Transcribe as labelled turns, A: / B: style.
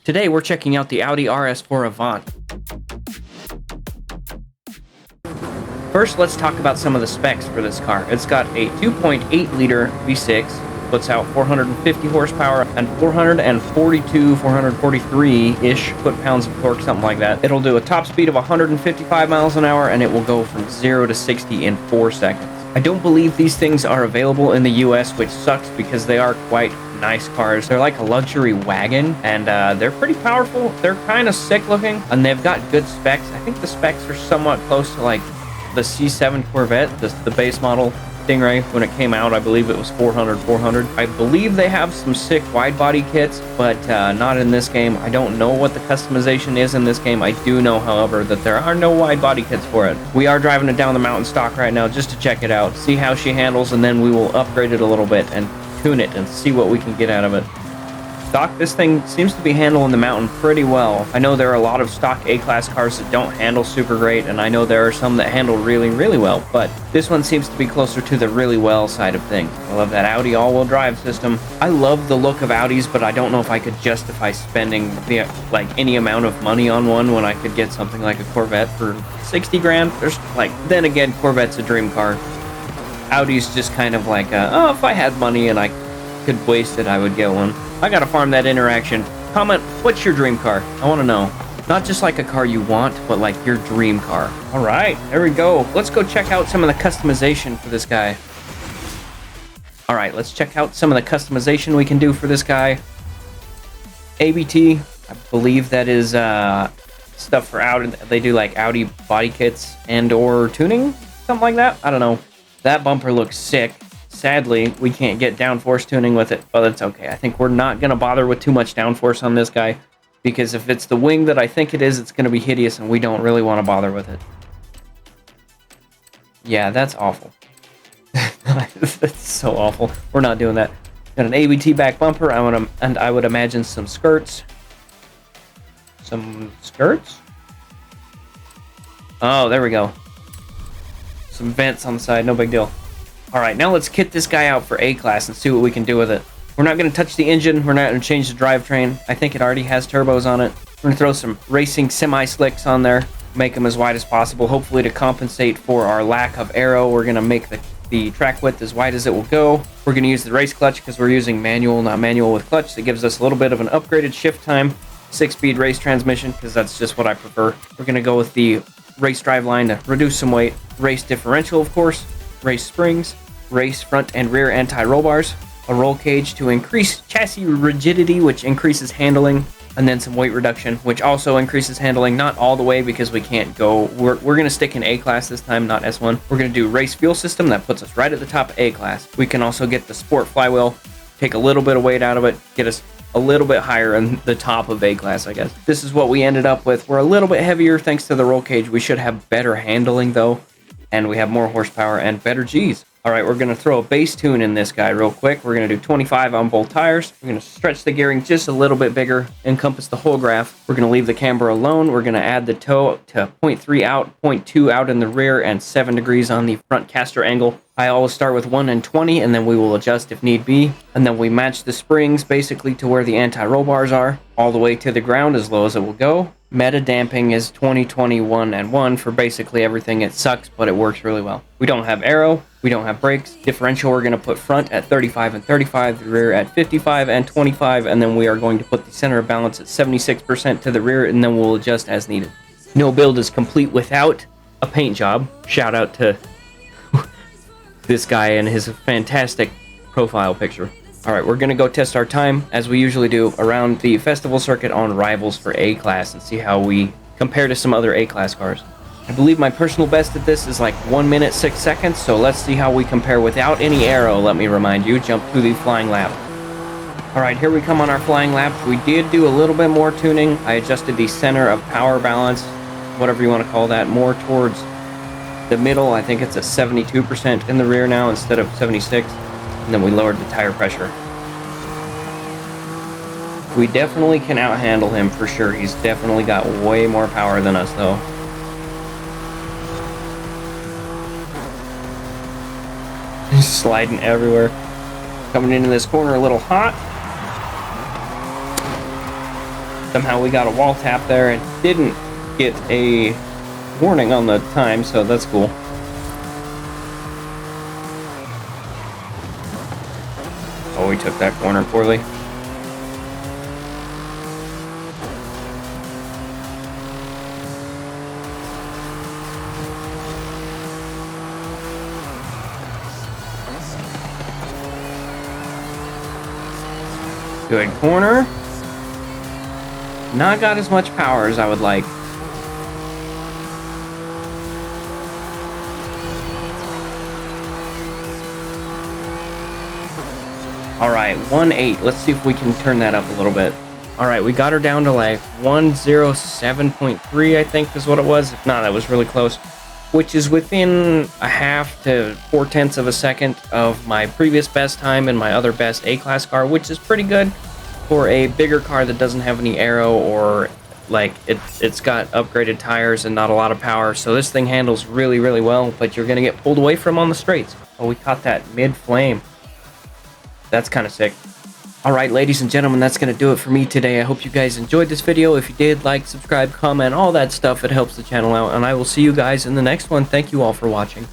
A: Today we're checking out the Audi RS4 Avant. First, let's talk about some of the specs for this car. It's got a 2.8 liter V6, puts out 450 horsepower and 443-ish foot-pounds of torque, something like that. It'll do a top speed of 155 miles an hour, and it will go from 0 to 60 in 4 seconds. I don't believe these things are available in the US, which sucks because they are quite nice cars. They're like a luxury wagon, and they're pretty powerful. They're kind of sick looking, and they've got good specs. I think the specs are somewhat close to like the C7 Corvette, the base model Stingray. When it came out, I believe it was 400. I believe they have some sick wide body kits, but not in this game. I don't know what the customization is in this game. I do know, however, that there are no wide body kits for it. We are driving it down the mountain stock right now just to check it out, see how she handles, and then we will upgrade it a little bit and tune it and see what we can get out of it. Stock, this thing seems to be handling the mountain pretty well. I know there are a lot of stock A-Class cars that don't handle super great, and I know there are some that handle really, really well, but this one seems to be closer to the really well side of things. I love that Audi all-wheel drive system. I love the look of Audis, but I don't know if I could justify spending any amount of money on one when I could get something like a Corvette for 60 grand. Then again, Corvette's a dream car. Audi's just kind of like, if I had money and I could waste it, I would get one. I gotta farm that interaction. Comment, what's your dream car? I want to know. Not just like a car you want, but like your dream car. All right, there we go. Let's go check out some of the customization for this guy. All right, let's check out some of the customization we can do for this guy. ABT, I believe that is stuff for Audi. They do like Audi body kits and or tuning, something like that. I don't know. That bumper looks sick. Sadly, we can't get downforce tuning with it, but that's okay. I think we're not going to bother with too much downforce on this guy, because if it's the wing that I think it is, it's going to be hideous, and we don't really want to bother with it. Yeah, that's awful. That's so awful. We're not doing that. Got an ABT back bumper, and I would imagine some skirts. Some skirts? Oh, there we go. Some vents on the side, no big deal. All right, now let's kit this guy out for A-Class and see what we can do with it. We're not going to touch the engine. We're not going to change the drivetrain. I think it already has turbos on it. We're going to throw some racing semi-slicks on there, make them as wide as possible, hopefully to compensate for our lack of aero. We're going to make the track width as wide as it will go. We're going to use the race clutch because we're using manual, not manual with clutch. That gives us a little bit of an upgraded shift time. 6-speed race transmission because that's just what I prefer. We're going to go with the race drive line to reduce some weight. Race differential, of course. Race springs. Race front and rear anti-roll bars. A roll cage to increase chassis rigidity, which increases handling. And then some weight reduction, which also increases handling. Not all the way because we can't go. We're going to stick in A-Class this time, not S1. We're going to do race fuel system. That puts us right at the top of A-Class. We can also get the sport flywheel. Take a little bit of weight out of it. Get us a little bit higher in the top of A-Class, I guess. This is what we ended up with. We're a little bit heavier thanks to the roll cage. We should have better handling though, and we have more horsepower and better G's. All right, we're going to throw a base tune in this guy real quick. We're going to do 25 on both tires. We're going to stretch the gearing just a little bit bigger, encompass the whole graph. We're going to leave the camber alone. We're going to add the toe to 0.3 out, 0.2 out in the rear, and 7 degrees on the front caster angle. I always start with 1 and 20, and then we will adjust if need be. And then we match the springs basically to where the anti-roll bars are, all the way to the ground as low as it will go. Meta damping is 20, 21, and 1 for basically everything. It sucks, but it works really well. We don't have aero. We don't have brakes. Differential, we're going to put front at 35 and 35, the rear at 55 and 25, and then we are going to put the center of balance at 76% to the rear, and then we'll adjust as needed. No build is complete without a paint job. Shout out to this guy and his fantastic profile picture. All right, we're going to go test our time, as we usually do, around the festival circuit on rivals for A-Class and see how we compare to some other A-Class cars. I believe my personal best at this is like 1 minute, 6 seconds, so let's see how we compare without any aero, let me remind you. Jump to the flying lap. All right, here we come on our flying lap. We did do a little bit more tuning. I adjusted the center of power balance, whatever you want to call that, more towards the middle. I think it's a 72% in the rear now instead of 76. And then we lowered the tire pressure. We definitely can out-handle him for sure. He's definitely got way more power than us though. He's sliding everywhere. Coming into this corner a little hot. Somehow we got a wall tap there and didn't get a warning on the time, so that's cool. Oh, we took that corner poorly. Good corner. Not got as much power as I would like. Alright, 1.8. Let's see if we can turn that up a little bit. Alright, we got her down to like 107.3, I think is what it was. If not, that was really close. Which is within a half to 4/10 of a second of my previous best time and my other best A-Class car, which is pretty good for a bigger car that doesn't have any aero or like it's got upgraded tires and not a lot of power. So this thing handles really, really well, but you're going to get pulled away from on the straights. Oh, we caught that mid-flame. That's kind of sick. Alright, ladies and gentlemen, that's going to do it for me today. I hope you guys enjoyed this video. If you did, like, subscribe, comment, all that stuff. It helps the channel out, and I will see you guys in the next one. Thank you all for watching.